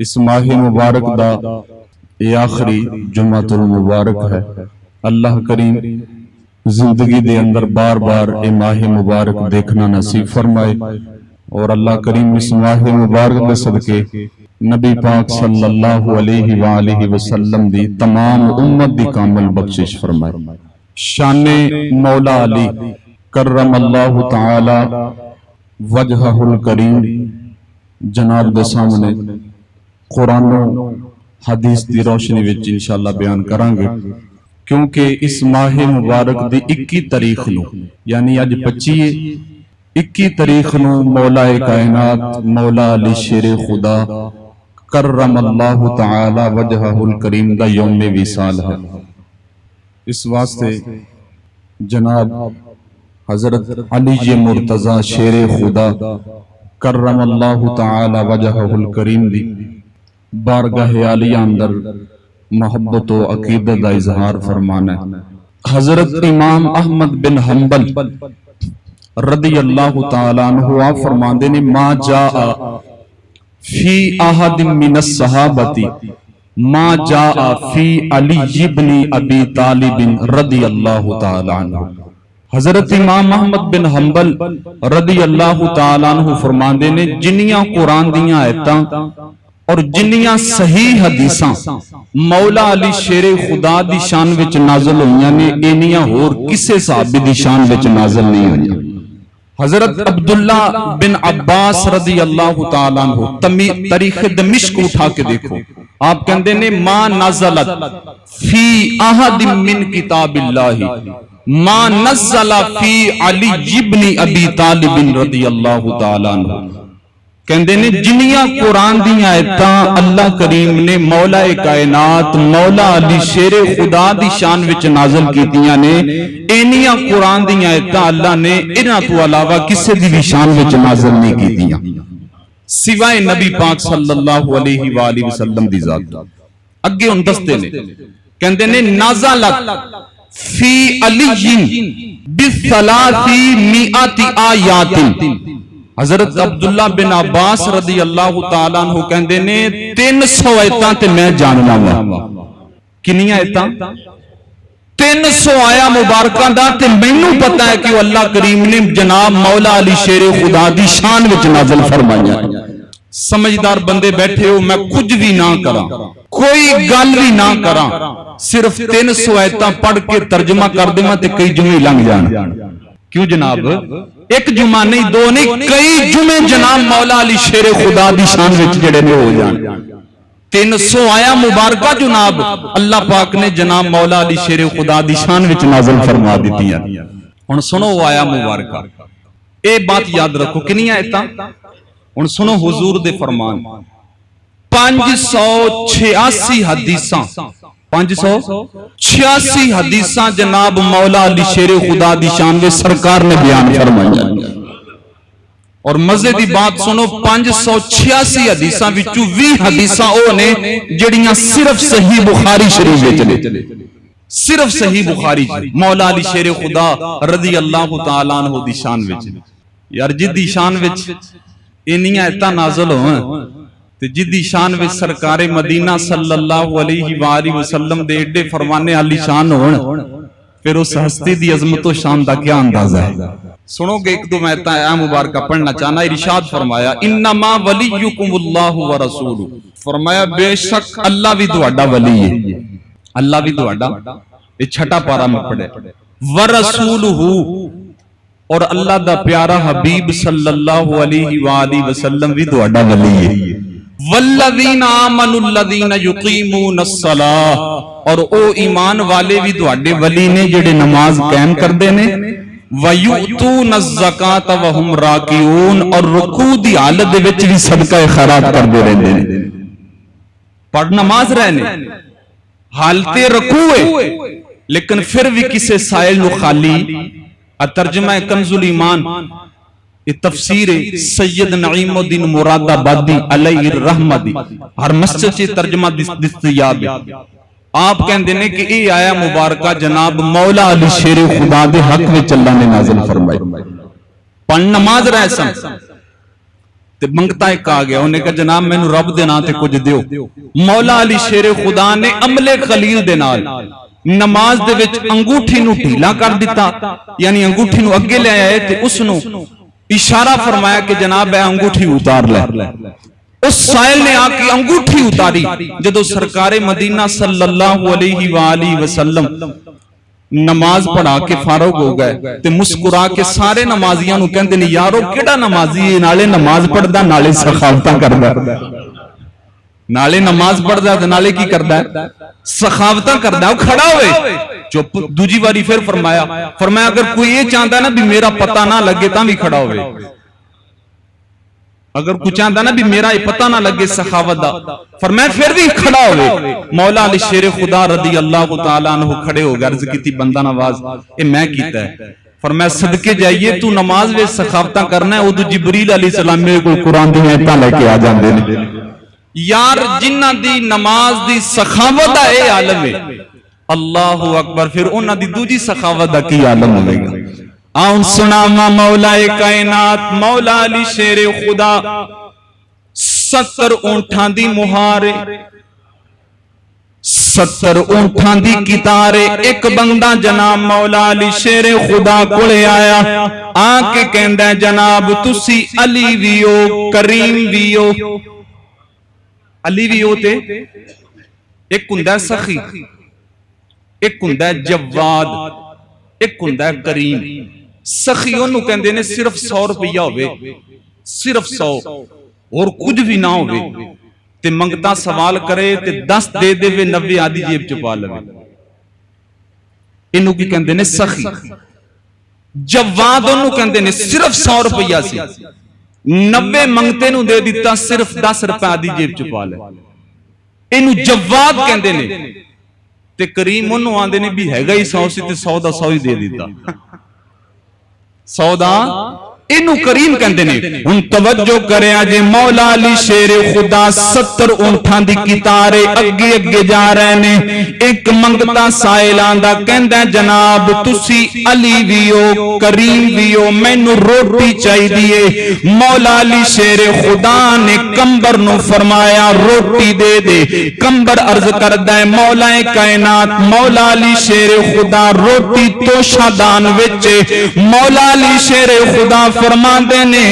اس ماہ مبارک دا یہ آخری جمعۃ المبارک ہے۔ اللہ کریم زندگی دے اندر بار بار یہ ماہ مبارک دیکھنا نصیب فرمائے، اور اللہ کریم اس ماہ مبارک دے صدقے نبی پاک صلی اللہ علیہ وآلہ وسلم دی تمام امت دی کامل بخشش فرمائے۔ شان مولا علی کرم اللہ تعالی وجہہ الکریم جناب دے سامنے قرآن و حدیث دی روشنی وچ انشاءاللہ بیان کریں گے، کیونکہ اس ماہ مبارک دی 21 تاریخ نو یعنی اج 21 تاریخ نو مولا کائنات مولا علی شیر خدا کرم اللہ تعالی وجہہ الکریم دا یوم وصال ہے۔ اس واسطے جناب حضرت علی مرتضی شیر خدا کرم اللہ تعالی وجہہ الکریم دی بارگاہ عالیہ اندر محبت و عقیدت دا اظہار فرمانا ہے۔ حضرت امام احمد بن حنبل رضی اللہ تعالیٰ عنہ آپ فرماندے نے ما جاء فی احد من الصحابتی ما جاء فی علی بن ابی طالب رضی اللہ تعالیٰ عنہ۔ حضرت امام احمد بن حنبل رضی اللہ تعالیٰ عنہ فرماندے نے جنیاں قرآن دیاں آیتاں اور جنیاں صحیح حدیثاں مولا علی شیر خدا دی شان وچ نازل ہوئیاں نے اینیاں اور کسے صحابی دی شان وچ نازل نہیں ہوئیاں۔ حضرت عبداللہ بن عباس رضی اللہ تعالیٰ عنہ تاریخ دمشق اٹھا کے دیکھو، آپ کہندے نے ما نزلت فی احد من کتاب اللہ ما نزل فی علی بن ابی طالب رضی اللہ تعالیٰ عنہ۔ کہندے نے جنیاں قرآن دیاں آیتاں اللہ کریم نے مولا کائنات مولا علی شیر خدا دی شان وچ نازل کیتیاں نے، اینیاں قرآن دیاں آیتاں اللہ نے انہاں تو علاوہ کسے دی بھی شان وچ نازل نہیں کیتیاں سوائے نبی پاک صلی اللہ علیہ وآلہ وسلم دی ذات۔ اگے ان دستے نے کہندے نے نازلت فی علی بثلاث مئات آیات۔ حضرت عبداللہ بن عباس رضی اللہ تعالیٰ عنہ کہندے نے 300 آیتاں تے میں جاننا ہوا۔ کنی آیتاں؟ 300 آیا مبارکاں دا تے مینوں پتہ ہے کہ وہ اللہ کریم نے جناب مولا علی شیر خدا دی شان وچ نازل فرمایا۔ سمجھدار بندے بیٹھے ہو، میں کچھ بھی نہ کراں، کوئی گل بھی نہ کراں، صرف 300 آیتاں پڑھ کے ترجمہ کر دیواں تے کئی جمعے لنگ جان۔ کیوں جناب؟ ایک جمعہ نہیں، دو نہیں، کئی جمعے جناب مولا علی شیر خدا دی شان وچ جڑے نے ہو جان۔ 300 آیا مبارکہ جناب اللہ پاک نے جناب مولا علی شیر خدا دی شان وچ نازل فرما دیتی ہے۔ ہن سنو وہ آیا مبارکہ، اے بات یاد رکھو کنی آیتاں؟ ہن سنو حضور دے فرمان 586 حدیثاں 586 حدیثاں جناب مولا علی شیر خدا دی شان وچ سرکار نے بیان فرمایا۔ اور مزے دی بات سنو 586 حدیثاں وچوں 20 حدیثاں او نے جڑیاں صرف صحیح بخاری شریف وچ نے، صرف صحیح بخاری مولا علی شیر خدا رضی اللہ تعالیٰ عنہ دی شان وچ۔ یار جدی شان وچ اینیاں آیتاں نازل ہوئیں تے جدی شان وچ سرکار مدینہ صلی اللہ علیہ وآلہ وسلم دے ایڈے فرمانے علی شان ہون، پھر اس ہستی دی عظمت و شان دا کیا اندازہ ہے؟ سنو گے ایک دو میں آیا مبارکہ پڑھنا چاہنا۔ ارشاد فرمایا انما ولیکم اللہ ورسولہ، فرمایا بے شک اللہ بھی تہاڈا ولی ہے، اللہ بھی تہاڈا، یہ چھٹا پارا میں پڑھے، ورسولہ اور اللہ دا پیارا حبیب صلی اللہ علیہ وآلہ وسلم بھی تہاڈا ولی ہے۔ والذین آمنوا الذین یقیمون الصلاۃ، اور او ایمان والے بھی تہاڈے ولی نے جڑے نماز قائم کردے نے، وَيُؤْتُونَ الزَّكَاةَ وَهُمْ رَاكِعُونَ، اور رکوع دی حالت دے وچ بھی صدقہ خیرات کردے رہندے نے۔ پڑھ نماز رہنے حالت رکوع ہے، لیکن پھر بھی کسے سائل نو خالی۔ ترجمہ کنز الایمان، تفسیر سید نعیم الدین مراد آبادی علیہ الرحمہ دی ہر مسجد سے ترجمہ دستیاب ہے۔ آپ کہندے نے کہ یہ آیا مبارکہ جناب مولا علی شیر خدا دے حق وچ اللہ نے نازل فرمائی۔ پڑھ نماز رہ سن تے منگتا ایک آ گیا، انہیں کہا جناب میں نو رب دے نام تے کچھ دیو۔ مولا علی شیر خدا نے عمل خلیل دے نال نماز دے وچ انگوٹھی نو ڈھیلا کر دیتا، یعنی انگوٹھی نو اگے لے آئے تے اس نو اشارہ فرمایا کہ جناب اے انگوٹھی اتار لے۔ اس سائل نے آ کے انگوٹھی اتاری، جدو سرکار مدینہ صلی اللہ علیہ وآلہ وسلم نماز پڑھا کے فارغ ہو گئے تے مسکرا کے سارے نمازیاں نو کہندے نے یارو کیڑا نمازی ہے، نالے نماز پڑھدا نالے سخاوتاں کردا، نالے نماز پڑھدا تے نالے کی کردا ہے، سخاوتاں کردا۔ وہ کھڑا ہوئے، چپ، دوجی باری پھر فرمایا اگر کوئی یہ چاہتا نا بھی میرا پتہ نہ لگے تاں بھی کھڑا ہوئے، اگر کوئی چاہتا نا بھی میرا یہ پتہ نہ لگے سخاوت دا، فرمایا پھر بھی کھڑا ہوئے۔ مولا علی شیر خدا رضی اللہ تعالیٰ عنہ کھڑے ہو گئے، عرض کیتی بندہ نواز اے میں کیتا ہے، فرمایا صدقے جائیے تو نماز وچ سخاوتاں کرنا ہے، ادو جبریل علیہ السلام میرے کو قرآن دی آیتاں لے کے آ جاندے نے۔ یار جنہ دی نماز دی سخاوت دا اے عالم ہے، اللہ اکبر، پھر انہاں دی دوجی سخاوت دا کی عالم ہوے گا۔ آؤں سناما مولا کائنات مولا علی شیر خدا 70 اونٹھاں دی مہارے، 70 اونٹھاں دی کتارے، ایک بندہ جناب مولا علی شیر خدا کولے آیا، آ کے کہندا جناب تسی علی ویو کریم ویو۔ علی ویو تے ایک ہوندا سخی، ایک ہوندا جواد، ایک ہوندا کریم۔ سخی انہوں کہندے نے صرف 100 روپیہ ہوئے، صرف 100 اور کچھ بھی نہ ہوئے تے منگتا سوال کرے تے 10 دے دے وے 90 آدھی جیب چپا لوے، انہوں کی کہندے نے سخی۔ جواد انہوں کہندے نے صرف 100 روپیہ سی، 90 منگتے نو دے دیتا صرف 10 روپے آدھی جیب چپا لے، انہوں جواد کہندے نے۔ تے کریم انہوں آندے نے بھی ہے گا ہی 100 سی تے 100 دا 100 ہی دے دیتا، 100 دا انہوں کریم کہندے نے۔ ان توجہ کرے آجے مولا علی شیر خدا 70 اونٹھاں دی کتارے اگے اگے جا رہے نے، ایک منگتا سائلان دا کہندہ جناب تسی علی ویو کریم ویو میں نو روٹی چاہی دیئے۔ مولا علی شیر خدا نے کمبر نو فرمایا روٹی دے دے، کمبر عرض کردہ مولا کائنات مولا علی شیر خدا روٹی تو شادان وچے، مولا علی شیر خدا فرما دے نے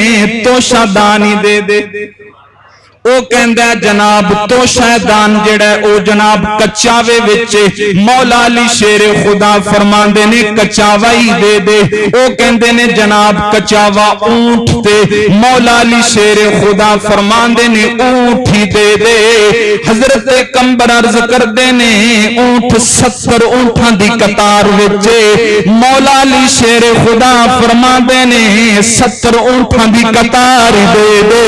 تو شادانی دے دے۔ او کہندہ جناب تو شیطان جڑا ہے او جناب کچاوے وچے، مولا علی شیر خدا فرما دے نے کچاوائی دے دے۔ او کہندے نے جناب کچاوا اونٹ تے، مولا علی شیر خدا فرما دے نے اونٹ ہی دے دے۔ حضرت کمبر عرض کر دے نے اونٹ 70 اونٹاں دی قطار وچے، مولا علی شیر خدا فرما دے نے 70 اونٹاں دی قطار دے دے۔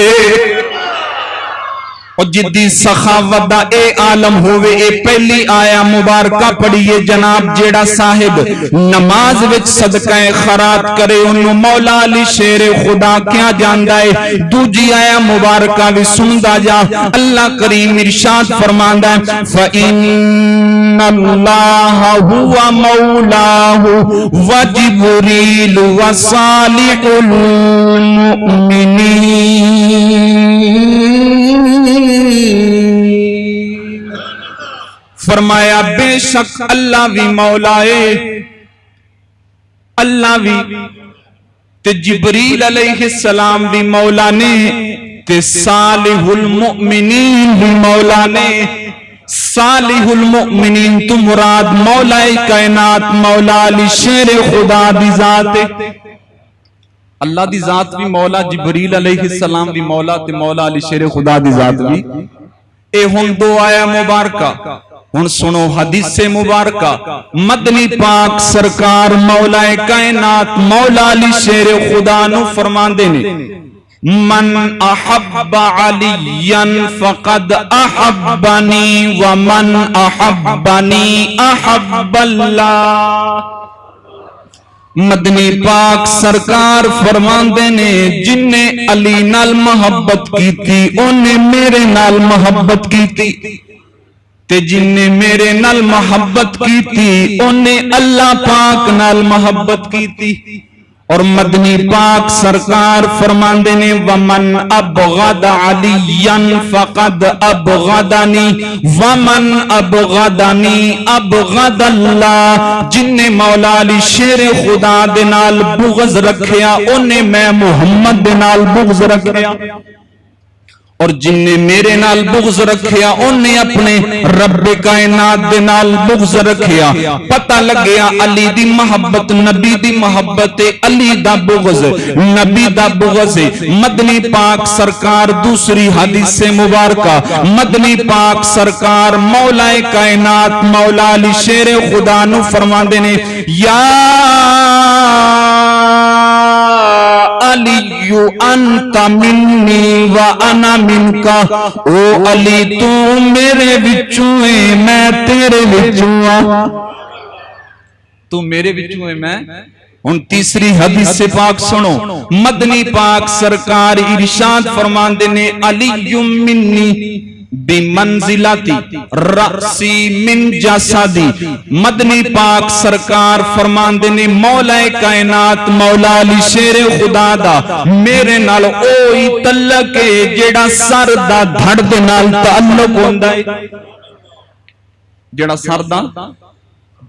اور جدی سخاوت دا اے عالم ہوئے، اے پہلی آیا مبارکہ پڑھئے جناب جیڑا صاحب نماز وچ صدقہ خیرات کرے انہوں مولا علی شیر خدا کیا جاندہ ہے۔ دوجی آیا مبارکہ بھی سندہ جا، اللہ کریم ارشاد فرماندہ ہے فَإِنَّ اللَّهَ هُوَ مَوْلَاهُ وَجِبْرِيلُ وَصَالِحُ الْمُؤْمِنِينَ۔ فرمایا بے شک اللہ بھی مولا ہے، اللہ بھی تے جبریل علیہ السلام بھی مولا نے تے صالح المؤمنین بھی مولا نے۔ صالح المؤمنین تو مراد مولا کائنات مولا علی شیر خدا دی ذات ہے، اللہ دی ذات بھی مولا، جبریل علیہ السلام بھی مولا تے مولا علی شیر خدا دی ذات بھی۔ اے ہن دو آیا مبارکہ، ہن سنو حدیث مبارکہ مدنی پاک سرکار مولا کائنات مولا علی شیر خدا نو فرماندے نے من احب علیاً فقد احبنی ومن احبنی احب اللہ۔ مدنی پاک سرکار فرماندے نے جن نے علی نال محبت کی تھی انہیں میرے نال محبت کی تھی، تے جن نے میرے نال محبت کی تھی انہیں اللہ پاک نال محبت کی تھی۔ اور مدنی پاک سرکار فرماندے نے ومن ابغض علیا فقد ابغضنی ومن ابغضنی ابغض اللہ، جن نے مولا علی شیر خدا دے نال بغض رکھیا انہیں میں محمد دے نال بغض رکھیا، اور جن نے میرے نال بغض رکھیا انہیں اپنے رب کائنات دے نال بغض رکھیا۔ پتہ لگیا علی دی محبت نبی دی محبت، علی دا بغض نبی دا بغض۔ مدنی پاک سرکار دوسری حدیث مبارکہ، مدنی پاک سرکار مولا کائنات مولا علی شیر خدا نو فرماندے نے یا علی انت منی و انا منکا، او علی تو میرے وچوں ہے میں تیرے وچوں ہاں، تو میرے وچوں ہے میں۔ ان تیسری حدیث سے پاک سنو، مدنی پاک سرکار ارشاد فرماندے نے علی منی بمنزلتی رأسی من جسدی، مدنی پاک سرکار فرماندے نے مولا کائنات مولا علی شیر خدا دا میرے نال اوہی تعلق ہے جیڑا سر دا دھڑ دے نال تعلق ہوندا ہے، جیڑا سر دا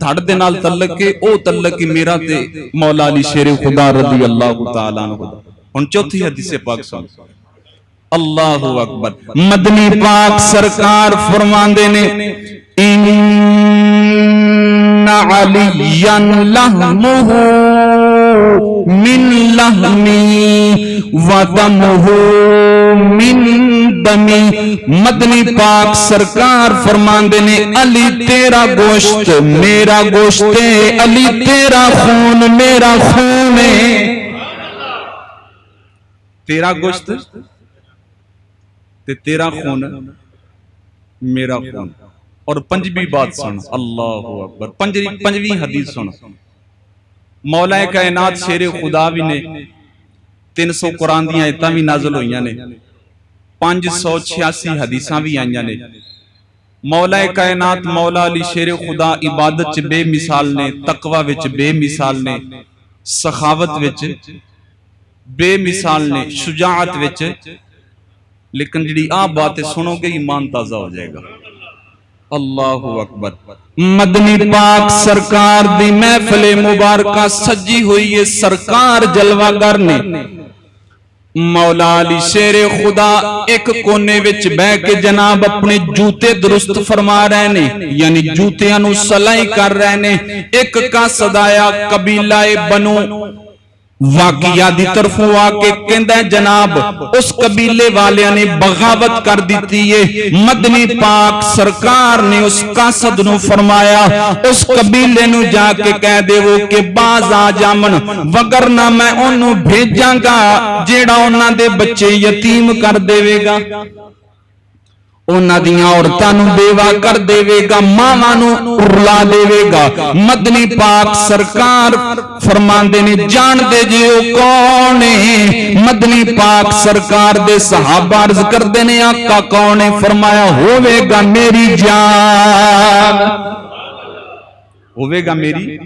دھڑ دے نال تعلق ہے او تعلق میرا تے مولا علی شیر خدا رضی اللہ تعالیٰ عنہ۔ ہن چوتھی حدیث پاک سن، اللہ اکبر، مدنی پاک سرکار فرماندے نے ان علیا لحمہ من لحمی و دمہ من دمی، مدنی پاک سرکار فرماندے نے علی تیرا گوشت میرا گوشت ہے، علی تیرا خون میرا خون ہے، تیرا گوشت تیرا خون میرا خون۔ اور پنجویں بات سن، اللہ اکبر، پنجویں حدیث سن، مولا کائنات شیر خدا بھی نے 300 قرآن دیاں آیتاں بھی نازل ہوئیاں نے، 586 حدیثاں بھی آئیاں نے۔ مولا کائنات مولا علی شیر خدا عبادت چ بے مثال نے، تقوی وچ بے مثال نے، سخاوت وچ بے مثال نے، شجاعت وچ، لیکن جڑی آپ باتیں سنو گے ایمان تازہ ہو جائے گا۔ اللہ اکبر، مدنی پاک سرکار دی محفل مبارکہ سجی ہوئی ہے، سرکار جلوہ گر نے مولا علی شیر خدا ایک کونے وچ بہ کے جناب اپنے جوتے درست فرما رہے نے، یعنی جوتیاں نو سلائی کر رہے نے۔ ایک کا صدایا قبیلہ بنو واقعہ دی طرفوں آ کے کہندہ ہے جناب اس قبیلے والیاں نے بغاوت کر دیتی ہے، مدنی پاک سرکار نے اس قاصد نو فرمایا اس قبیلے نو جا کے کہہ دے وہ کہ باز آ جامن وگرنہ میں انہوں بھیجاں گا جیڑا انہاں دے بچے یتیم کر دے گا، انہاں دیاں عورتاں نو بیوہ کر دے گا، ماواں نو رلا دے گا۔ مدنی پاک سرکار فرماندے نے جان دے جے او کون ہے؟ مدنی پاک سرکار دے صحابہ عرض کر دے نے آقا کون ہے؟ فرمایا ہوئے گا میری جان، ہوئے گا میری۔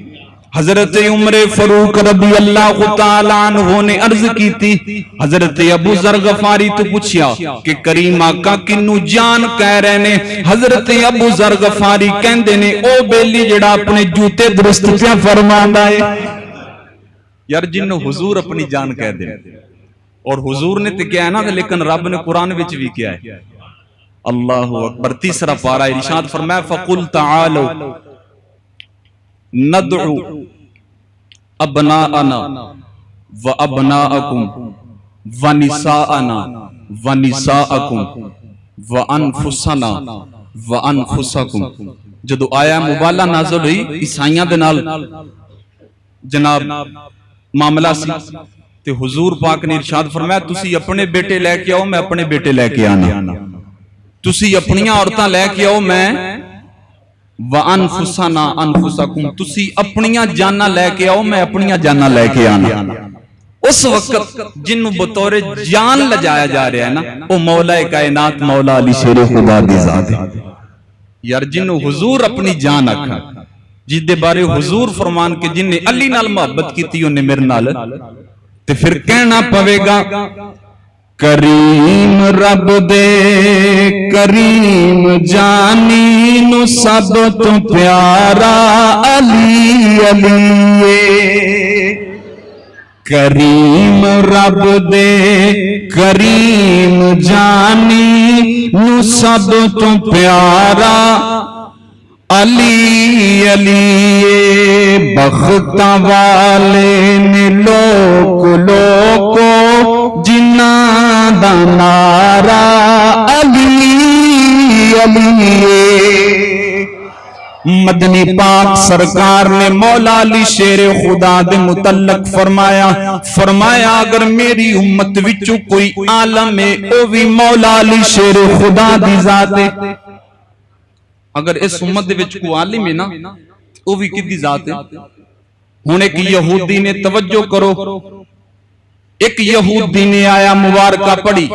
حضرت عمر فاروق رضی اللہ تعالیٰ عنہ نے عرض کی تھی، حضرت ابو ذر غفاری تو پوچھیا کہ کریم آقا کنو جان کہہ رہے نے؟ حضرت ابو ذر غفاری کہندے نے او بیلی جڑا اپنے جوتے درست پیا فرماندا ہے۔ یار جنوں حضور اپنی جان کہہ دے، اور حضور نے تے کیا ہے نا، لیکن رب نے قرآن وچ بھی کیا ہے۔ اللہ اکبر، تیسرا پارہ ارشاد فرمایا فَقُلْ تَعَالَوْا ندعو ابناءنا و ابناءکم و نساءنا و نساءکم و انفسنا و انفسکم۔ جدو آیا مبالہ نازل ہوئی عیسائیاں دے نال جناب معاملہ سی تے حضور پاک نے ارشاد فرمایا تسی اپنے بیٹے لے کے آؤ میں اپنے بیٹے لے کے آنا، تسی اپنیاں عورتاں لے کے آؤ میں وَأَنفُسَنَا أَنفُسَكُمْ، تسی اپنیاں جانا لے کے آؤ میں اپنیاں جانا لے کے آنا۔ اس وقت جنہوں بطور جان لجایا جا رہا ہے نا وہ مولا کائنات مولا علی شیر خدا دی ذات ہے۔ یار جنہوں حضور اپنی جان آکھا جس دے بارے حضور فرمان کہ جن نے علی نال محبت کی تھی انہیں میرے نال تے پھر کہنا پوے گا کریم رب دے کریم جانی نو سب تو پیارا علی علی کریم رب دے کریم جانی نو سب تو پیارا علی علی بختاں والے نے لوک لوکو جنہاں دا نعرہ علی علی مدنی پاک سرکار نے مولا علی شیر خدا دے متعلق فرمایا اگر میری امت وچوں کوئی عالم ہے او بھی مولا علی شیر خدا دی ذات ہے اگر اس امت دے وچ کوئی عالم ہے نا او بھی کدی ذات ہے ہن ایک یہودی نے توجہ کرو ایک یہودی نے آیا مبارکہ پڑھی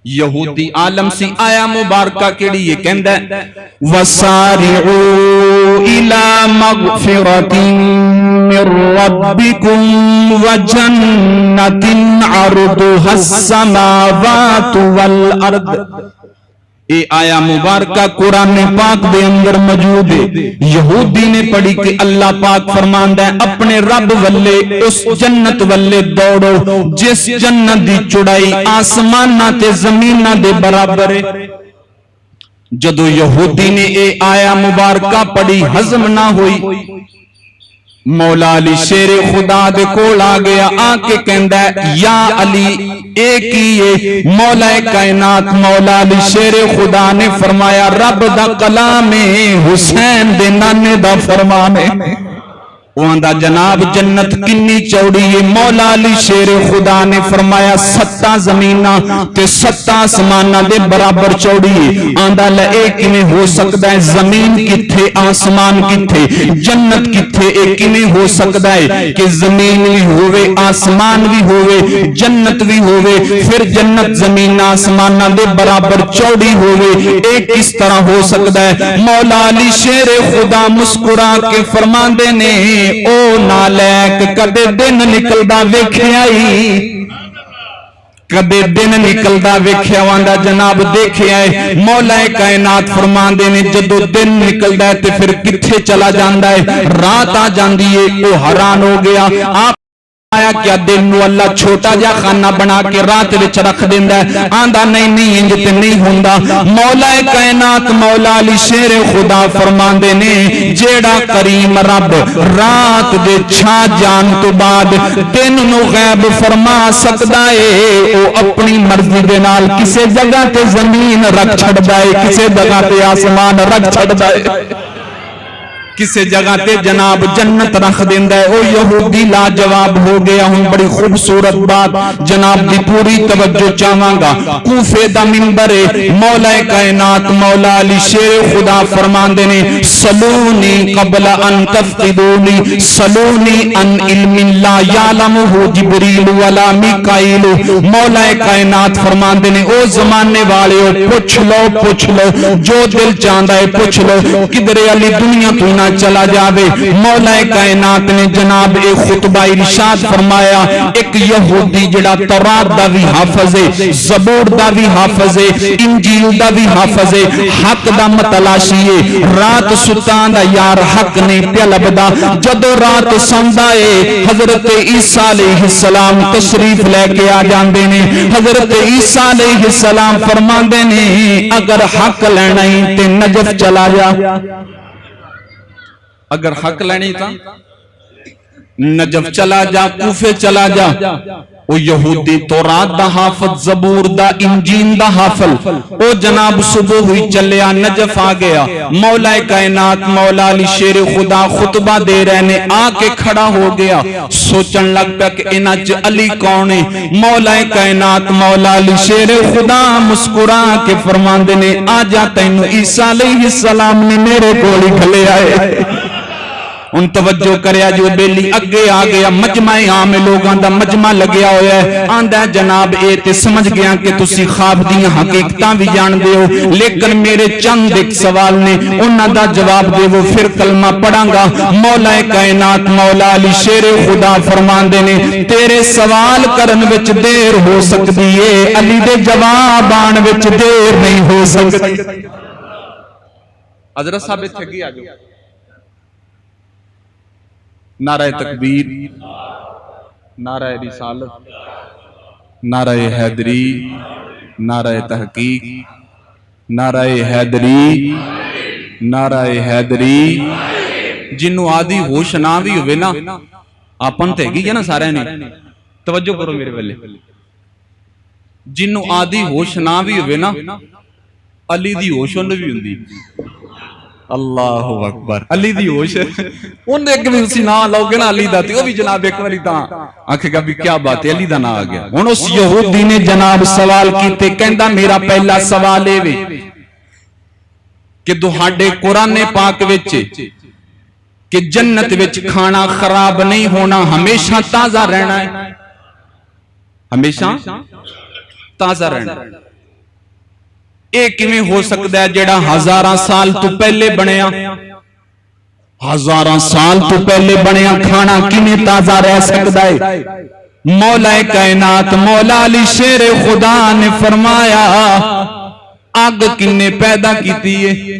یہودی عالم سی آیا مبارکہ کیڑی یہ کہندا ہے وَسَارِعُوا إِلَى مَغْفِرَةٍ مِّن رَّبِّكُمْ وَجَنَّةٍ عَرْضُهَا السَّمَاوَاتُ وَالْأَرْضُ اے آیا مبارکہ قرآن پاک دے اندر موجود ہے یہودی نے پڑھی کہ اللہ پاک فرماندا ہے اپنے رب والے اس جنت والے دوڑو جس جنت دی چڑائی آسماناں تے زمیناں دے برابر ہے جدو یہودی نے اے آیا مبارکہ پڑھی ہضم نہ ہوئی مولا علی شیر خدا دے کول آ گیا آ کے کہندا ہے یا علی ایک ہی مولا کائنات مولا علی شیر خدا نے فرمایا رب دا کلام حسین دے نانے دا فرمان ہے وہاں جناب جنت کنی چوڑی ہے مولا علی شیر خدا نے فرمایا 7 زمینہ تے 7 آسمانہ دے برابر چوڑی ہے آندہ لئے کنے ہو سکتا ہے زمین کتھے آسمان کتھے جنت کتھے ایک کنے ہو سکتا ہے کہ زمین بھی ہوئے آسمان بھی ہوئے جنت بھی ہوئے پھر جنت زمین آسمانہ دے برابر چوڑی ہوئے ایک کس طرح ہو سکتا ہے مولا علی شیر خدا مسکرا کے فرمان دینے او نالیک کدے دن نکلدا ویکھیا ہی کدے دن نکلدا ویکھیا واندا جناب دیکھیا ہے مولا کائنات فرماندے نے جدو دن نکلدا ہے تے پھر کتھے چلا جاندا ہے رات آ جاندی ہے او حیران ہو گیا آپ آیا کیا دن نو اللہ چھوٹا جا خانہ بنا کے رات وچ رکھ دیندا ہے آندا نہیں انج تے نہیں ہوندا مولا کائنات مولا علی شیر خدا فرماندے نے جیڑا کریم رب رات دے چھا جان تو بعد دن نو غیب فرما سکدا ہے او اپنی مرضی دے نال کسے جگہ تے زمین رکھ چھڑدا ہے کسے جگہ تے آسمان رکھ چھڑدا ہے کسے جگہ تے جناب جنت رکھ دیندا ہے او یہودی لا جواب ہو گیا ہوں بڑی خوبصورت بات جناب دی پوری توجہ چاہواں گا کوفے دا منبر مولا کائنات مولا علی شیر خدا فرماندے نے سلونی قبل ان تفقدونی سلونی ان علم لا یعلمہ جبریل ولا میکائیل مولا کائنات فرماندے نے او زمانے والے پوچھ لو جو دل چاہندا ہے پوچھ لو کدھر علی دنیا تو نہ چلا جاوے مولا کائنات نے جناب ایک خطبہ ارشاد فرمایا ایک یہودی جڑا تورات دا بھی حافظ ہے زبور دا بھی حافظ ہے انجیل دا بھی حافظ ہے حق دا متلاشی ہے رات ستان دا یار حق نے طلبدا جدو رات سوندا ہے حضرت عیسیٰ علیہ السلام تشریف لے کے آ جاندے نے حضرت عیسیٰ علیہ السلام فرماندے نے اگر حق لینا ہی تے نجف چلا جا اگر حق لینی تا نجف چلا جا کوفے چلا جا او یہودی تورات دا حافظ زبور دا انجیل دا حافظ او جناب صبح ہوئی چلیا نجف آ گیا مولا کائنات مولا علی شیر خدا خطبہ دے رہنے آ کے کھڑا ہو گیا سوچن لگ پیا کہ انج علی کون ہے مولا کائنات مولا علی شیر خدا مسکرا کے فرماندے نے آ جا تینو عیسیٰ علیہ السلام نے میرے کول کھلے آئے ان توجہ کریا جو بیلی اگے آ گیا مجمع عام لوگاں دا مجمع لگیا ہویا ہے آندا ہے جناب اے تے سمجھ گیا کہ تسی خواب دیاں حقیقتاں بھی جان دے ہو لیکن میرے چند ایک سوال نے انہاں دا جواب دے وہ پھر کلمہ پڑھاں گا مولا کائنات مولا علی شیر خدا فرماندے نے تیرے سوال کرن وچ دیر ہو سکدی ہے علی دے جواب آن وچ دیر نہیں ہو سکدی حضرت صاحب اتھے کی آ جاؤ نعرہ تکبیر نعرہ رسالت نعرہ حیدری نعرہ تحقیق نعرہ حیدری نعرہ حیدری جنوں آدھی ہوش نہ بھی ہوئے نا آپن تے گی نا سارے نے توجہ کرو میرے والے جنوں آدھی ہوش نہ بھی ہوئے نا علی دی ہوش انہوں بھی ہوندی اللہ اکبر علی دی ہوش انہیں ایک بھی اسی نا لوگے نا علی دا تھی وہ بھی جناب ایک والی تاں آنکھیں کہا بھی کیا بات ہے علی دا نا آگیا انہوں اس یہودی نے جناب سوال کیتے کہندہ میرا پہلا سوال ہے کہ دہاڑے قرآن پاک وچے کہ جنت وچ کھانا خراب نہیں ہونا ہمیشہ تازہ رہنا ہے ہمیشہ تازہ رہنا ہے ایک میں ہو سکتا ہے جڑا ہزاراں سال تو پہلے بنیا ہزاراں سال تو پہلے بنیا کھانا کیویں تازہ رہ سکتا ہے مولا کائنات مولا علی شیر خدا نے فرمایا آگ کنے پیدا کیتی ہے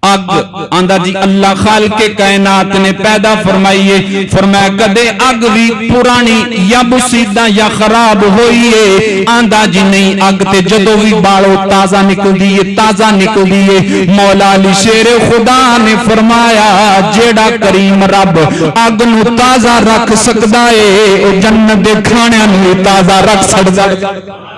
آگ آندہ جی اللہ خالق کائنات نے پیدا فرمائیے فرمایا کدے آگ بھی پرانی یا بسیدہ یا خراب ہوئیے آندہ جی نہیں آگ تے جدو بھی باڑو تازہ نکل دیئے تازہ نکل دیئے مولا علی شیر خدا نے فرمایا جیڑا کریم رب آگ نو تازہ رکھ سکتا ہے جنت دے کھانے نو تازہ رکھ سکتا ہے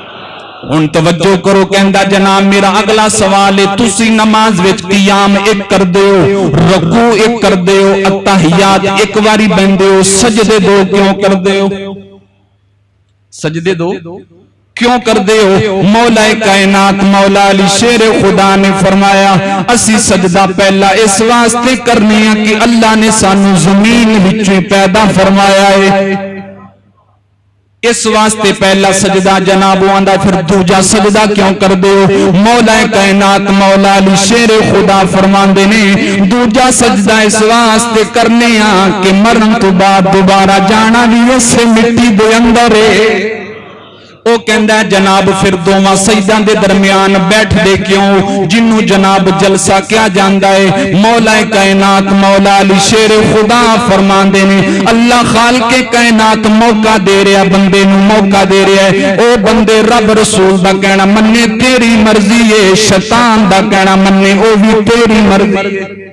ان توجہ کرو کہندہ جناب میرا اگلا سوال ہے تسی نماز وچ قیام ایک کر دیو رکوع ایک کر دیو اتحیات ایک واری بن دیو سجدے دو کیوں کر دیو سجدے دو کیوں کر دیو مولا کائنات مولا علی شیر خدا نے فرمایا اسی سجدہ پہلا اس واسطے کرنے ہیں کہ اللہ نے سانو زمین وچوں پیدا فرمایا ہے اس واسطے پہلا سجدہ جناب آندہ پھر دوجا سجدہ کیوں کر دیو مولا کائنات مولا علی شیر خدا فرماندے نے دوجا سجدہ اس واسطے کرنے ہاں کہ مرن تو بعد دوبارہ جانا بھی اسے مٹی دے اندر ہے او کہندہ ہے جناب پھر دوواں سجدہ دے درمیان بیٹھ دے کیوں جنوں جناب جلسہ کیا جاندہ ہے مولا کائنات مولا علی شیر خدا فرماندے نے اللہ خالق کائنات موقع دے رہا بندے نو موقع دے رہا ہے او بندے رب رسول دا کہنا مننے تیری مرضی ہے شیطان دا کہنا مننے او بھی تیری مرضی ہے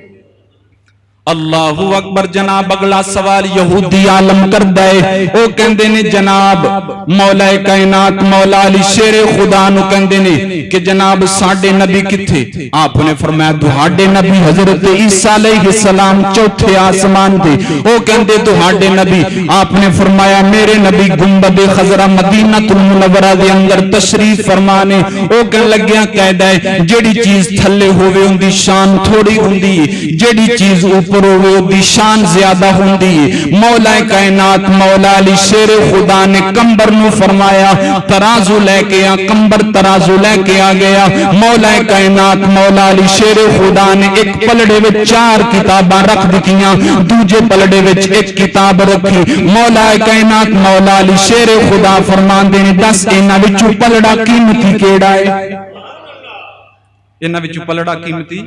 اللہ اکبر جناب اگلا سوال یہودی عالم کر دائے او کہندے نے جناب مولا کائنات مولا علی شیر خدا نو کہندے نے کہ جناب ساڑھے نبی کتھے آپ نے فرمایا دہاڑے نبی حضرت عیسیٰ علیہ السلام چوتھے آسمان تھے او کہندے دہاڑے نبی آپ نے فرمایا میرے نبی گنبد خضرہ مدینہ المنورہ دے اندر تشریف فرمانے او کہن لگیا قید ہے جیڑی چیز تھلے ہوئے ان دی شان تھوڑی ہوں دی جیڑی چیز اوپر ہوئے دی شان زیادہ ہوندی مولا کائنات مولا علی شیر خدا نے کمبر نو فرمایا ترازو لے کے آ کمبر ترازو لے کے آ گیا مولا کائنات مولا علی شیر خدا نے ایک پلڑے وچ 4 کتاباں رکھ دکھیاں دوجے پلڑے وچ ایک کتاب رکھی مولا کائنات مولا علی شیر خدا فرماندے نے دس انہاں وچوں پلڑا قیمتی کیڑا ہے انہاں وچوں پلڑا قیمتی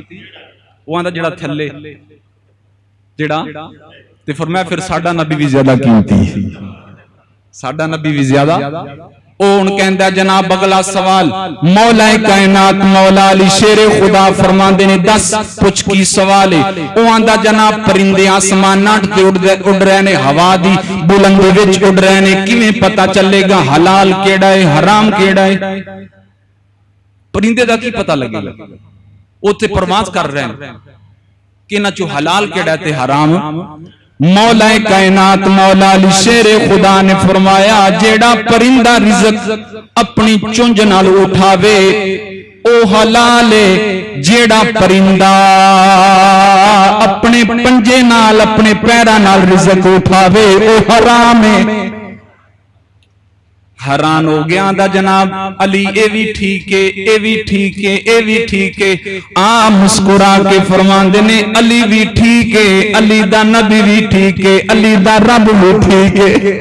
وہ آندا جڑا تھلے جڑا تے فرمایا پھر ساڈا نبی بھی زیادہ قیمتی ساڈا نبی بھی زیادہ اون کہندا جناب اگلا سوال مولا کائنات مولا علی شیر خدا فرماندے نے 10 پوچھ کی سوال ہے او آندا جناب پرندے آسماناں تے اڑ رہے نے ہوا دی بلندی وچ اڑ رہے نے کیویں پتہ چلے گا حلال کیڑا ہے حرام کیڑا ہے پرندے دا کی پتہ لگے گا اوتھے پرواز کر رہے ہیں کہ نہ چو حلال کیڑا تے حرام مولا کائنات مولا علی شیر خدا نے فرمایا جیڑا پرندہ رزق اپنی چونج نال اٹھاوے او حلال ہے جیڑا پرندہ اپنے پنجے نال اپنے پیراں نال رزق اٹھاوے او حرام ہے۔ حیران ہو گیا دا جناب علی اے بھی ٹھیک ہے، اے بھی ٹھیک ہے، اے بھی ٹھیک ہے۔ مسکرا کے فرماندے نے علی بھی ٹھیک ہے، علی دا نبی بھی ٹھیک ہے، علی دا رب بھی ٹھیک ہے۔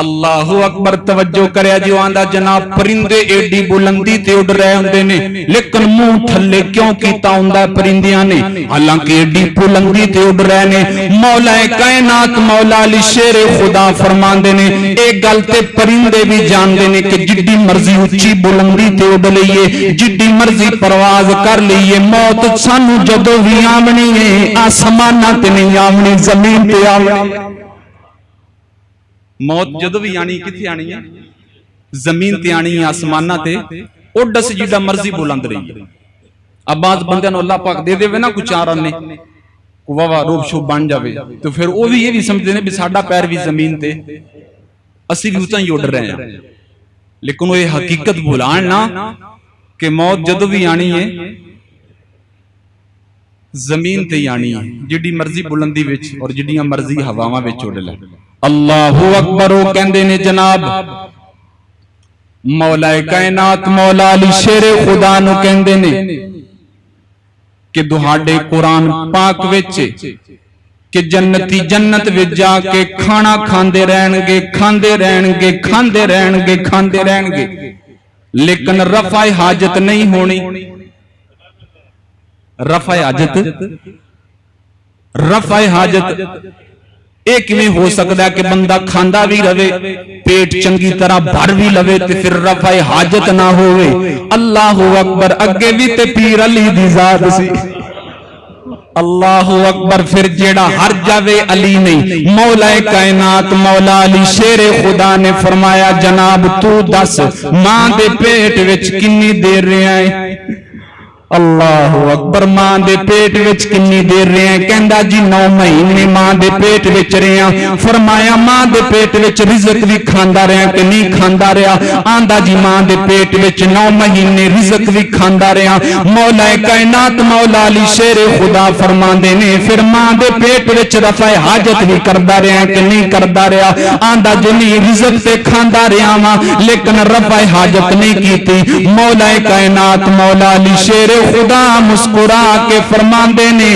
اللہ اکبر، توجہ کریا جو آندا جناب پرندے ایڈی بلندی تے اڑ رہے ہوندے نے لیکن منہ تھلے کیوں کیتا ہوندا پرندیاں نے؟ حالانکہ ایڈی بلندی تے اڑ رہے نے۔ مولا کائنات مولا علی شیر خدا فرماندے نے ایک گل تے پرندے بھی جاندے نے کہ جڈی مرضی اونچی بلندی تے اڑ لئیے، جڈی مرضی پرواز کر لئیے، موت سانو جدوں بھی آونی ہے، آسماناں تے نہیں آونی، زمین تے آونی۔ موت جدو بھی آنی کتھی آنی ہے؟ زمین تے آنی ہے، آسمانہ تے اڈ سے جڑا مرضی بلند رہی ہے۔ اب بعض بندے نو اللہ پاک دے دے وے نا کچھ آرن نے واہ روب شو بن جاوے تو پھر وہ بھی یہ بھی سمجھتے ہیں بھی ساڈا پیر بھی زمین تے اسی بھی اتنا ہی اڈ رہے ہیں، لیکن وہ یہ حقیقت بھلان نا کہ موت جدو بھی آنی ہے زمین تے ہی آنی ہے، جڑی مرضی بلندی وچ اور جڑیاں مرضی ہواواں وچ اڈ لے۔ اللہ اکبر، وہ کہندے نے جناب مولا کائنات مولا علی شیر خدا نو کہندے نے کہ دہاڑے قرآن پاک وچ کہ جنتی جنت وچ جا کے کھانا کھاندے رہن گے، کھاندے رہن گے، کھاندے رہن گے، کھاندے رہن گے، لیکن رفع حاجت نہیں ہونی۔ رفع حاجت ایک میں ہو سکتا ہے کہ بندہ کھاندا بھی رہے، پیٹ چنگی طرح بھر بھی لوے تے پھر رفع حاجت نہ ہوئے۔ اللہ اکبر، اگے بھی تے پیر علی دی ذات سی۔ اللہ اکبر، پھر جیڑا ہر جاوے علی نہیں۔ مولا کائنات مولا علی شیر خدا نے فرمایا جناب تو دس ماں دے پیٹ وچ کنی دیر رہا ہے؟ اللہ اکبر، ماں دے پیٹ وچ کنی دیر رہے ہیں؟ کہندا جی 9 مہینے ماں دے پیٹ وچ رہے ہیں۔ فرمایا ماں دے پیٹ وچ رزق بھی کھاندا رہا کہ نہیں کھاندا رہا؟ آندا جی ماں دے پیٹ وچ 9 مہینے رزق بھی کھاندا رہا۔ مولا کائنات مولا علی شیر خدا فرماندے نے پھر ماں دے پیٹ وچ رفع حاجت بھی کردا رہا کہ نہیں کردا رہا؟ آندا جی نہیں، رزق تے کھاندا رہا وا لیکن رفع حاجت نہیں کیتی۔ مولا کائنات مولا علی شیر خدا مسکرا کے فرماندے نے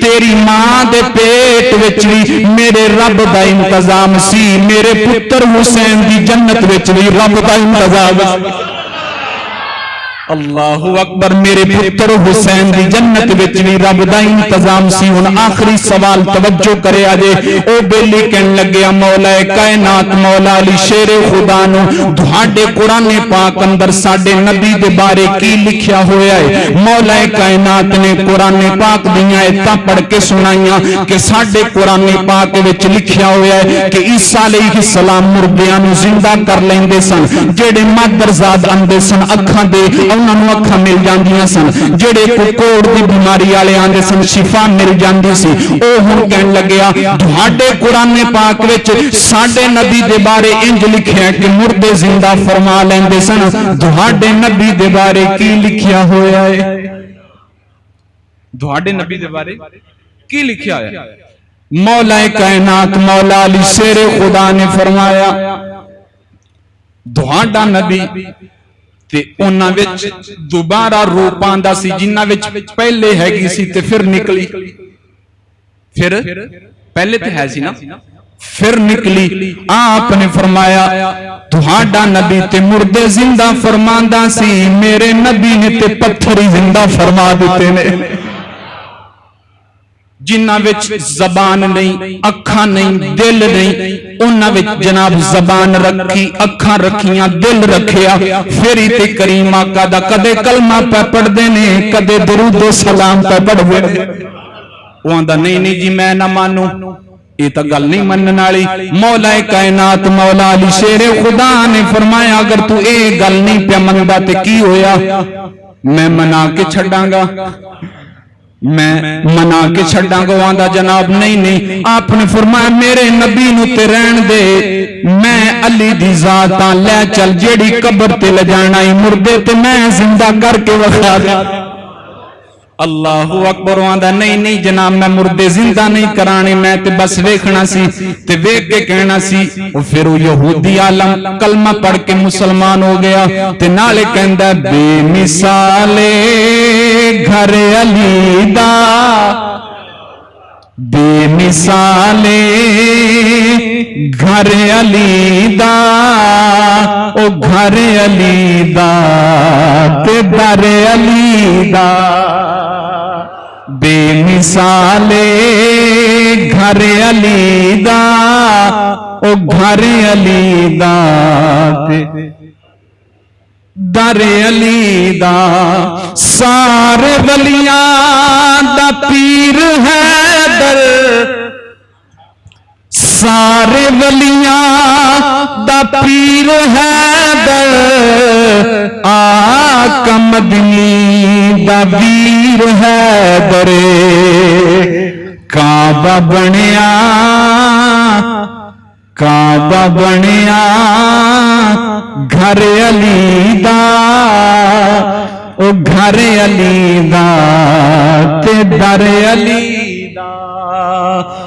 تیری ماں دے پیٹ وچ بھی میرے رب دا انتظام سی، میرے پتر حسین دی جنت وچ بھی رب دا انتظام سی۔ اللہ اکبر، میرے پتر حسین دی جنت وچ بھی رب دا انتظام سی۔ ہن آخری سوال توجہ کرے آجے، او بیلی کہن لگیا مولا کائنات مولا علی شیر خدا نو تہاڈے قرآن پاک اندر ساڈے نبی دے بارے کی لکھیا ہویا ہے؟ مولا کائنات نے قرآن پاک دیاں ایتاں پڑھ کے سنائیاں کہ ساڈے قرآن پاک وچ لکھیا ہویا ہے کہ عیسیٰ علیہ السلام مردیاں نو زندہ کر لیندے سن، جڑے مادرزاد اندے سن اکھاں دے انہوں اکھاں مل جاندیاں سن، جڑے کوڑ دی بیماری والے آندے سن شفا مل جاندی سی۔ او ہن کہن لگیا تہاڈے قرآن پاک وچ ساڈے نبی دے بارے انج لکھیا ہے کہ مردے زندہ فرما لیندے سن، تہاڈے نبی دے بارے کی لکھیا ہویا ہے؟ تہاڈے نبی دے بارے کی لکھیا ہے؟ مولا کائنات مولا علی شیر خدا نے فرمایا تہاڈا نبی تے انہاں وچ دوبارہ روپ آندا سی، جنہاں وچ پہلے ہے سی تے پھر نکلی، پھر پہلے تے ہے سی نا پھر نکلی۔ آپ نے فرمایا تہاڈا نبی تے مردے زندہ فرماندا سی، میرے نبی نے تے پتھر زندہ فرما دیتے نے۔ جنہاں وچ زبان نہیں، اکھاں نہیں، دل نہیں، انہاں وچ جناب زبان رکھی، اکھاں رکھیاں، دل رکھیا، پھر تے کریم آقا دا کدے کلمہ پہ پڑھ دے نے، کدے درود و سلام پہ پڑھ دے نے۔ وہ آندا نہیں جی میں نہ مانوں، یہ تا گل نہیں منن والی۔ مولا کائنات مولا علی شیر خدا نے فرمایا اگر تو اے گل نہیں پیا مندا تے کی ہویا؟ میں منا کے چھڈاں گا۔ میں منا کے چھڑاں گا آندا جناب نہیں آپ نے فرمایا میرے نبی نو تے رہن دے میں علی دی ذاتاں لے چل جیڑی قبر تے لے جانا ہی مردے تے میں زندہ کر کے وکھا دے اللہ اکبر آندا نہیں جناب میں مردے زندہ نہیں کرانے میں تے بس ویکھنا سی تے ویکھ کے کہنا سی او پھر وہ یہودی عالم کلمہ پڑھ کے مسلمان ہو گیا تے نالے کہندا بے مثالے گھر علی دا بے مثالے گھر علی دا او گھر علی دا تے در علی دا بے مثالے گھر علی دا او گھر علی دا تے در علی دا سارے ولیاں دا پیر ہے در سارے ولیاں دا پیر ہے در آقا مدنی دا ویر ہے در کعبہ بنیا گھر علی دا او گھر علی دا تے در علی دا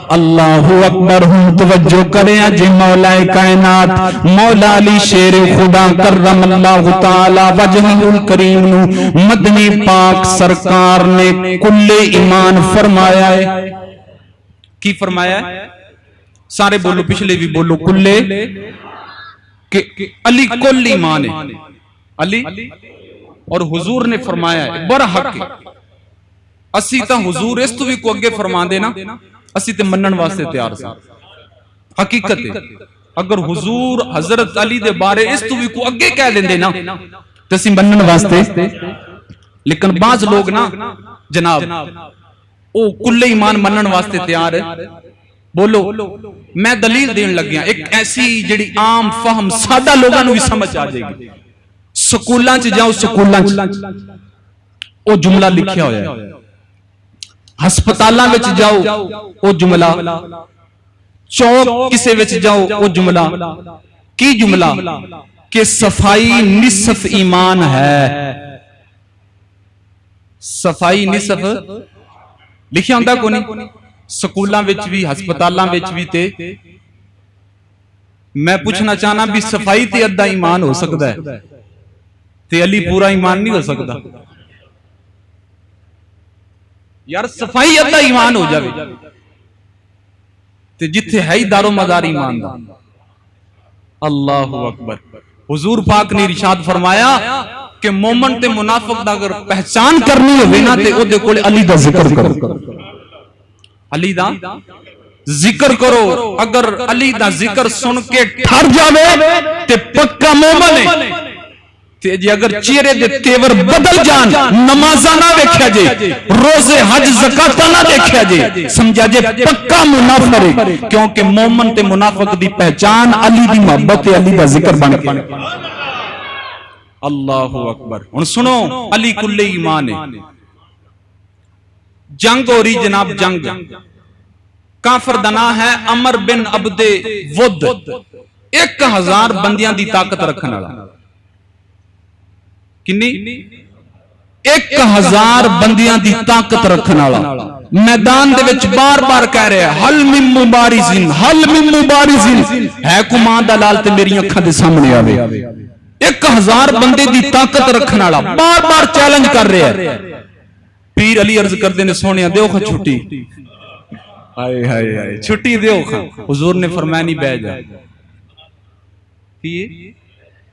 اللہ اکبر ہوں توجہ کریں جی مولا کائنات مولا علی شیر خدا کرم اللہ تعالی وجہہ الکریم نو مدنی پاک سرکار نے کل ایمان فرمایا ہے کی فرمایا ہے سارے بولو پچھلے بھی بولو کلے کہ علی کل ایمان ہے علی اور حضور نے فرمایا ہے بڑا حق ہے اسی تا حضور اس تو بھی کو اگے فرما دینا اسی تے منن واسطے تیار سے حقیقت ہے اگر حضور حضرت علی دے بارے اس تو بھی کو اگے کہہ دیں دینا تو اسی منن واسطے لیکن بعض لوگ نا جناب او کل ایمان منن واسطے تیار ہے بولو میں دلیل دین لگ گیا ایک ایسی جڑی عام فہم سادہ لوگاں نو بھی سمجھ آ جائے گی سکولاں چ جاؤ سکولاں چ او جملہ لکھیا ہویا ہے ہسپتالاں وچ جاؤ او جملہ چوک کسے وچ جاؤ او جملہ کی جملہ کہ صفائی نصف ایمان ہے صفائی نصف لکھیا ہوندا کو نہیں سکولاں وچ بھی ہسپتالاں وچ بھی تے میں پوچھنا چاہنا بھی صفائی تے ادھا ایمان ہو سکتا ہے تے علی پورا ایمان نہیں ہو سکتا یار صفائی ادھا ایمان ہو جاوے تے جتھے ہے ہی دار و مدار ایمان دا اللہ اکبر حضور پاک نے ارشاد فرمایا کہ مومن تے منافق دا اگر پہچان کرنی ہوئے نا تے او دے کولے علی دا ذکر کرو علی دا ذکر کرو اگر علی دا ذکر سن کے ٹھر جاوے تے پکا مومن ہے تے جی اگر چہرے دے تیور بدل جان نمازاں نہ ویکھیا جے روزے حج زکات نہ دیکھیا جے سمجھا جے پکا منافق ہے کیونکہ مومن تے منافق دی پہچان علی دی محبت علی دا ذکر بن کے اللہ اکبر ہن سنو علی کل ایمان ہے جنگ ہو رہی جناب جنگ کافر دنا ہے عمر بن عبد ود 1000 بندیاں دی طاقت رکھنے والا کنی 1000 بندیاں دی طاقت رکھنے والا میدان دے وچ بار بار کہہ رہے ہیں حل من مبارزین ہے کو ماں دا لال تے میری اکھاں دے سامنے آوے 1000 بندے دی طاقت رکھنے والا بار بار چیلنج کر رہے ہیں پیر علی عرض کردے نے سونیا دیو خا چھٹی ہائے ہائے ہائے چھٹی دیو خا حضور نے فرمایا نہیں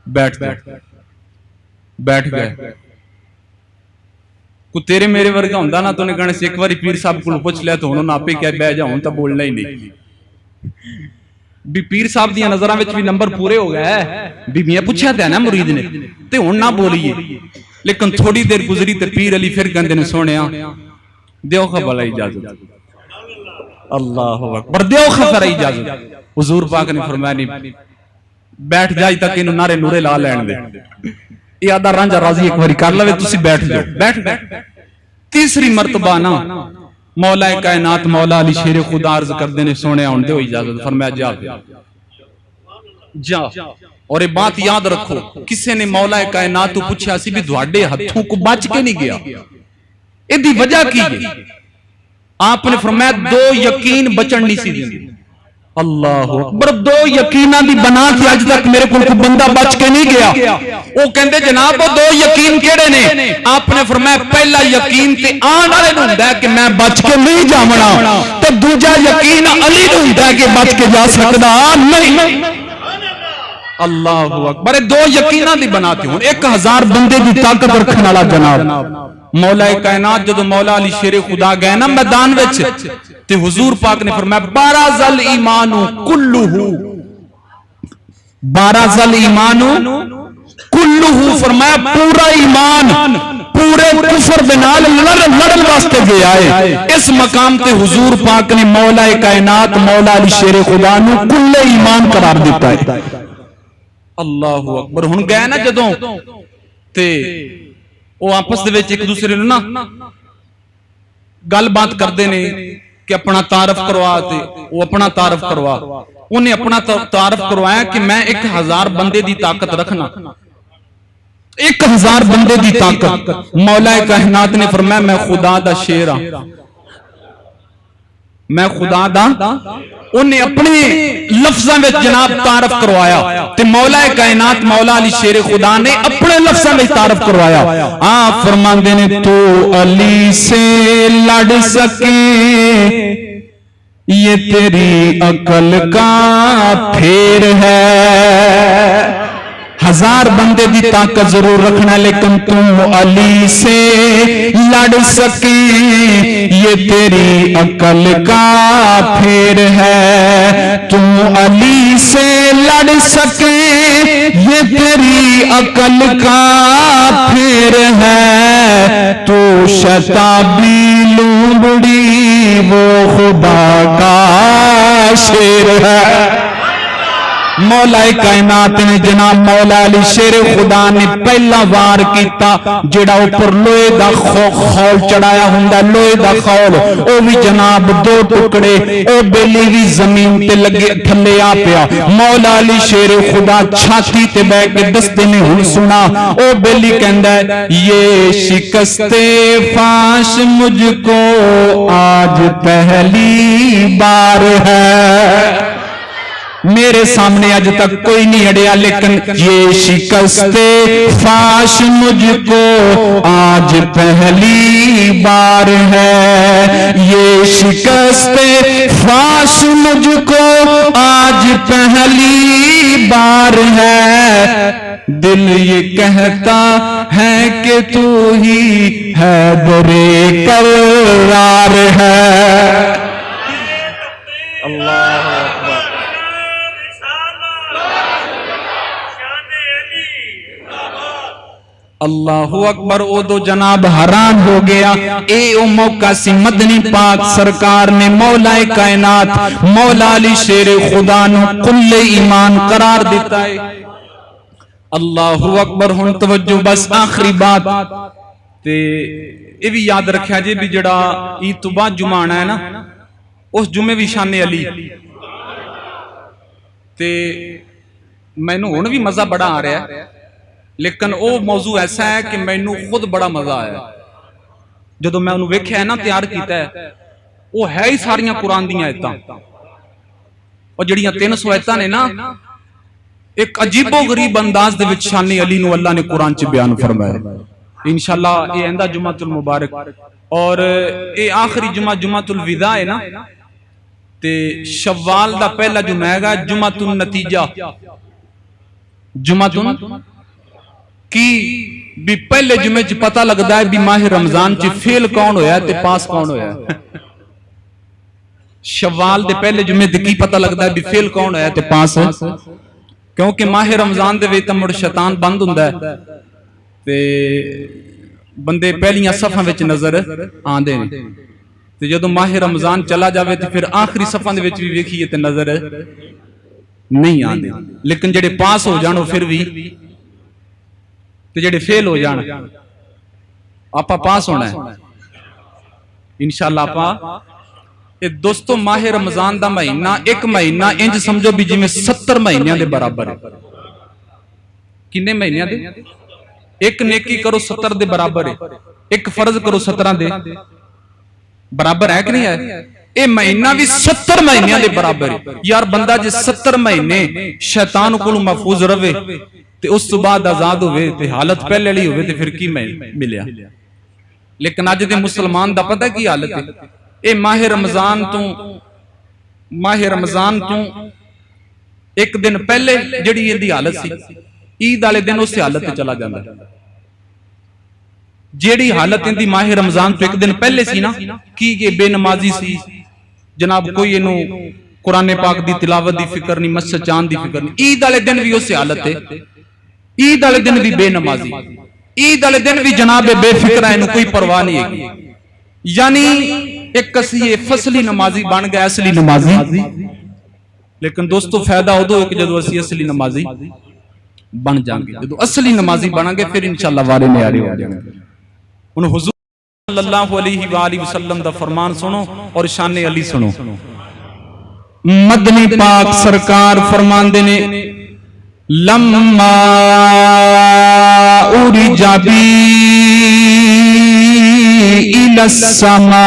بیٹھ جا بیٹھ گئے کو تیرے میرے ورگا ہوندا نا تو نے کہنا سی ایک واری پیر صاحب کو پوچھ لیا تو انہوں آپے کیا بیٹھ جا ہوں تا بولنا ہی نہیں بھی پیر صاحب دیاں نظراں وچ بھی نمبر پورے ہو گئے بھی میاں پوچھا تے نا مرید نے تے ہن نہ بولیے لیکن تھوڑی دیر گزری تے پیر علی پھر کہندے نے سونیا دیو خا بھلا اجازت اللہ اکبر دیو خا پھر اجازت حضور پاک نے فرمایا نہیں بیٹھ جائی تک انہوں نعرے نورے لا لین دے یہ آدھا رانجا راضی ایک باری کر لوے تسی بیٹھ جاؤ بیٹھ تیسری مرتبہ نا مولا کائنات مولا علی شیر خدا عرض کردے نے سونے آن دے ہو اجازت، فرمایا جا جا۔ اور یہ بات یاد رکھو، کسے نے مولا کائنات تو پوچھا سی بھی دھواڈے ہتھوں کو بچ کے نہیں گیا، ایدی وجہ کی ہے؟ آپ نے فرمایا دو یقین بچن نہیں سی دیں۔ اللہ اکبر، دو یقینہ دی بنا کے اج تک میرے کو بندہ بچ کے نہیں گیا۔ وہ کہندے جناب وہ دو یقین کیڑے نے؟ آپ نے فرمایا پہلا یقین تے آن والے نوں ہوندا ہے کہ میں بچ کے نہیں جاونا، تے دوجا یقین علی نوں ہوندا ہے کہ بچ کے جا سکدا نہیں۔ اللہ اکبر، دو یقینہ دی بناتے ہوں۔ 1000 بندے دی طاقت رکھنے والا جناب مولا کائنات جدو مولا علی شیر خدا گئے نا میدان وچ تے حضور پاک نے فرمایا بارز الایمان کلہ، بارز الایمان کلہ، فرمایا پورا ایمان پورے کفر دے نال لڑن واسطے گیا ہے۔ اس مقام تے حضور پاک نے مولا کائنات مولا علی شیر خدا نو کل ایمان قرار دیتا ہے۔ اللہ اکبر، ہن گئے نا جدوں تے وہ آپس دے وچ ایک دوسرے نوں نا گل بات کردے نے کہ اپنا تعارف کروا، تے وہ اپنا تعارف کروا، انہیں اپنا تعارف کروایا کہ میں 1000 بندے دی طاقت رکھنا، 1000 بندے دی طاقت۔ مولا کائنات نے فرمایا میں خدا دا شیر ہاں، میں خدا دا، انہیں اپنے لفظاں میں جناب تعارف کروایا تے مولا کائنات مولا علی شیر خدا نے اپنے لفظاں میں تعارف کروایا۔ آپ فرماندے نے تو علی سے لڑ سکے یہ تیری عقل کا پھیر ہے۔ 1000 بندے دی طاقت ضرور رکھنا لیکن تم علی سے لڑ سکے یہ تیری عقل کا پھیر ہے، تم علی سے لڑ سکے یہ تیری عقل کا پھیر ہے، تو شتابی لومڑی وہ خدا کا شیر ہے۔ مولا کائنات نے جناب مولا علی شیر خدا نے پہلا وار کیتا جڑا اوپر لوہے دا خول چڑھایا ہوندا، لوہے دا خول او بھی جناب 2 ٹکڑے، او بیلی بھی زمین تے لگے تھلے آ پیا۔ مولا علی شیر خدا چھاتی تے بیٹھ کے دستے نے ہن سنا، او بیلی کہندا ہے یہ شکست فاش مجھ کو آج پہلی بار ہے، میرے سامنے آج تک کوئی نہیں اڑیا لیکن یہ شکست فاش مجھ کو آج پہلی بار ہے، یہ شکست فاش مجھ کو آج پہلی بار ہے، دل یہ کہتا ہے کہ تو ہی حیدر کرار ہے۔ اللہ اکبر، اللہ اکبر۔ او دو جناب حیران ہو گیا، اے او موقع سی مدنی پاک سرکار نے مولا کائنات مولا علی شیر خدا نو کل ایمان قرار دیتا ہے۔ اللہ اکبر۔ ہن توجہ بس آخری بات تے یہ بھی یاد رکھیا جی بھی جڑا عید تو بعد جمعہ آنا ہے نا اس جمعے بھی شان علی تے مینوں ہن بھی مزہ بڑا آ رہا ہے لیکن وہ موضوع ایسا ہے کہ مینوں خود بڑا مزہ آیا جدو میں انہوں ویکھیا ہے نا تیار کیتا ہے، وہ ہے ہی ساریاں قرآن دیاں آیتاں اور جڑیاں 300 آیتاں نے نا ایک عجیب و غریب انداز دے وچ شان علی نو اللہ نے قرآن چ بیان فرمایا۔ انشاءاللہ یہ آئندہ جمعۃ المبارک اور یہ آخری جمعہ جمعۃ الوداع ہے نا تے شوال دا پہلا جمعہ ہے گا جمعۃ النتیجہ، جمعۃ کی بھی پہلے جمعے چ پتہ لگدا ہے بھی ماہ رمضان چ فیل کون ہویا ہے تے پاس کون ہویا ہے۔ شوال دے پہلے جمعے تے کی پتہ لگدا ہے بھی فیل کون ہویا ہے تے پاس ہے، کیونکہ ماہ رمضان دے وچ تے مڑ شیطان بند ہوندا ہے تے بندے پہلیاں صفاں وچ نظر آندے نے تے جدوں ماہ رمضان چلا جاوے تے پھر آخری صفاں دے وچ بھی ویکھیے تے نظر نہیں آندے، لیکن جڑے پاس ہو جان پھر بھی تے جڑے فیل ہو جان آپا پاس ہونا ہے انشاءاللہ ਆਪਾਂ ਇਹ ਦੋਸਤੋ ਮਾਹ ਰਮਜ਼ਾਨ ਦਾ ਮਹੀਨਾ ਇੱਕ ਮਹੀਨਾ ਇੰਜ ਸਮਝੋ ਵੀ ਜਿਵੇਂ 70 ਮਹੀਨਿਆਂ ਦੇ ਬਰਾਬਰ ਹੈ। ਕਿੰਨੇ ਮਹੀਨਿਆਂ ਦੇ? ਇੱਕ ਨੇਕੀ ਕਰੋ 70 ਦੇ ਬਰਾਬਰ ਹੈ, ਇੱਕ ਫਰਜ਼ ਕਰੋ 17 ਦੇ ਬਰਾਬਰ ਹੈ ਕਿ ਨਹੀਂ ਹੈ? ਇਹ ਮਹੀਨਾ ਵੀ 70 ਮਹੀਨਿਆਂ ਦੇ ਬਰਾਬਰ ਹੈ। ਯਾਰ ਬੰਦਾ ਜੇ 70 ਮਹੀਨੇ ਸ਼ੈਤਾਨ ਕੋਲੋਂ ਮਹਿਫੂਜ਼ ਰਵੇ ਤੇ ਉਸ ਤੋਂ ਬਾਅਦ ਆਜ਼ਾਦ ਹੋਵੇ ਤੇ ਹਾਲਤ ਪਹਿਲੇ ਵਾਲੀ ਹੋਵੇ ਤੇ ਫਿਰ ਕੀ ਮਿਲਿਆ। ਲੇਕਿਨ ਅੱਜ ਦੇ ਮੁਸਲਮਾਨ ਦਾ ਪਤਾ ਕੀ ਹਾਲਤ ਹੈ? ਇਹ ਮਾਹ ਰਮਜ਼ਾਨ ਤੋਂ ਇੱਕ ਦਿਨ ਪਹਿਲੇ ਜਿਹੜੀ ਇਹਦੀ ਹਾਲਤ ਸੀ, ਈਦ ਵਾਲੇ ਦਿਨ ਉਸੇ ਹਾਲਤ ਤੇ ਚਲਾ ਜਾਂਦਾ। ਜਿਹੜੀ ਹਾਲਤ ਇਹਦੀ ਮਾਹ ਰਮਜ਼ਾਨ ਤੋਂ ਇੱਕ ਦਿਨ ਪਹਿਲੇ ਸੀ ਨਾ, ਕੀ ਇਹ ਬੇਨਮਾਜ਼ੀ ਸੀ ਜਨਾਬ, ਕੋਈ ਇਹਨੂੰ ਕੁਰਾਨ ਪਾਕ ਦੀ ਤਿਲਾਵਤ ਦੀ ਫਿਕਰ ਨਹੀਂ, ਮਸਜਿਦ ਜਾਣ ਦੀ ਫਿਕਰ ਨਹੀਂ। ਈਦ ਵਾਲੇ ਦਿਨ ਵੀ ਉਸੇ ਹਾਲਤ ਹੈ, ਈਦ ਵਾਲੇ ਦਿਨ ਵੀ ਬੇਨਮਾਜ਼ੀ, ਈਦ ਵਾਲੇ ਦਿਨ ਵੀ ਜਨਾਬ ਬੇਫਿਕਰ, ਇਹਨੂੰ ਕੋਈ ਪਰਵਾਹ ਨਹੀਂ ਹੈਗੀ। ਯਾਨੀ ਇੱਕ ਅਸੀਂ ਫਸਲੀ ਨਮਾਜ਼ੀ ਬਣ ਗਏ, ਅਸਲੀ ਨਮਾਜ਼ੀ। ਲੇਕਿਨ ਦੋਸਤੋ ਫਾਇਦਾ ਉਦੋਂ ਹੈ ਜਦੋਂ ਅਸੀਂ ਅਸਲੀ ਨਮਾਜ਼ੀ ਬਣ ਜਾਵਾਂਗੇ। ਜਦੋਂ ਅਸਲੀ ਨਮਾਜ਼ੀ ਬਣਾਂਗੇ ਫਿਰ ਇਨਸ਼ਾਅੱਲਾ ਵਾਰੇ ਨਿਆਰੇ ਹੋ ਜਾਣਗੇ। ਹੁਣ ਹੁਜ਼ੂਰ ਸੱਲੱਲਾਹੁ ਅਲੈਹਿ ਵਾਲੀ ਵਸੱਲਮ ਦਾ ਫਰਮਾਨ ਸੁਣੋ ਔਰ ਸ਼ਾਨ ਅਲੀ ਸੁਣੋ। ਮਦਨੀ ਪਾਕ ਸਰਕਾਰ ਫਰਮਾਉਂਦੇ ਨੇ, ਲੰਮਾ ਉਰਿਜਾ ਬੀ ਇਲਾ ਸਮਾ।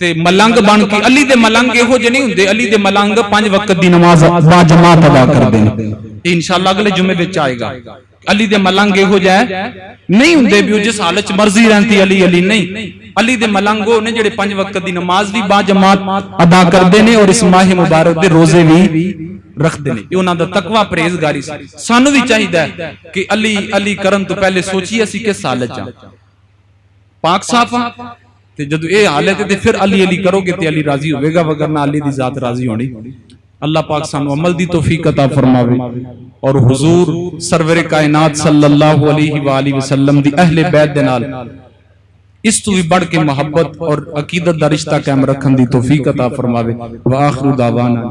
ਤੇ ਮਲੰਗ ਬਣ ਕੇ, ਅਲੀ ਦੇ ਮਲੰਗ ਇਹੋ ਜਿਹੇ ਨਹੀਂ ਹੁੰਦੇ, ਅਲੀ ਦੇ ਮਲੰਗ 5 ਵਕਤ ਦੀ ਨਮਾਜ਼ ਬਾ ਜਮਾਤ ਅਦਾ ਕਰਦੇ ਨੇ। ਇਹ ਇਨਸ਼ਾਅੱਲਾ ਅਗਲੇ ਜੁਮੇ ਵਿੱਚ ਆਏਗਾ। ਅਲੀ ਦੇ ਮਲੰਗ ਇਹੋ ਜਿਹਾ ਨਹੀਂ ਹੁੰਦੇ ਵੀ ਉਹ ਜਿਸ ਹਾਲਤ 'ਚ ਮਰਜ਼ੀ ਰਹਿੰਦੀ ਅਲੀ ਅਲੀ, ਨਹੀਂ। ਅਲੀ ਦੇ ਮਲੰਗ ਉਹ ਨੇ ਜਿਹੜੇ 5 ਵਕਤ ਦੀ ਨਮਾਜ਼ ਵੀ ਬਾ ਜਮਾਤ ਅਦਾ ਕਰਦੇ ਨੇ ਔਰ ਇਸ ਮਾਹ ਮੁਬਾਰਕ ਦੇ ਰੋਜ਼ੇ ਵੀ ਰੱਖਦੇ ਨੇ। ਇਹ ਉਹਨਾਂ ਦਾ ਤਕਵਾ ਪਰਹੇਜ਼ਗਾਰੀ ਸੀ। ਸਾਨੂੰ ਵੀ ਚਾਹੀਦਾ ਹੈ ਕਿ ਅਲੀ ਅਲੀ ਕਰਨ ਤੋਂ ਪਹਿਲੇ ਸੋਚੀਏ ਅਸੀਂ ਕਿਸ ਹਾਲਤ 'ਚ ਆ, ਪਾਕ ਸਾਫ ਆ, ਤੇ ਜਦੋਂ ਇਹ ਹਾਲਤ ਹੈ ਤੇ ਫਿਰ ਅਲੀ ਅਲੀ ਕਰੋਗੇ ਤੇ ਅਲੀ ਰਾਜ਼ੀ ਹੋਵੇਗਾ, ਵਗਰਨਾ ਅਲੀ ਦੀ ਜ਼ਾਤ ਰਾਜ਼ੀ ਹੋਣੀ। اللہ پاک سانو عمل دی توفیق عطا فرماوے اور حضور سرور کائنات صلی اللہ علیہ وآلہ وسلم دی اہل بیت دے نال اس تو بھی بڑھ کے محبت اور عقیدت دا رشتہ قائم رکھن دی توفیق عطا فرماوے۔ وآخر دعوانا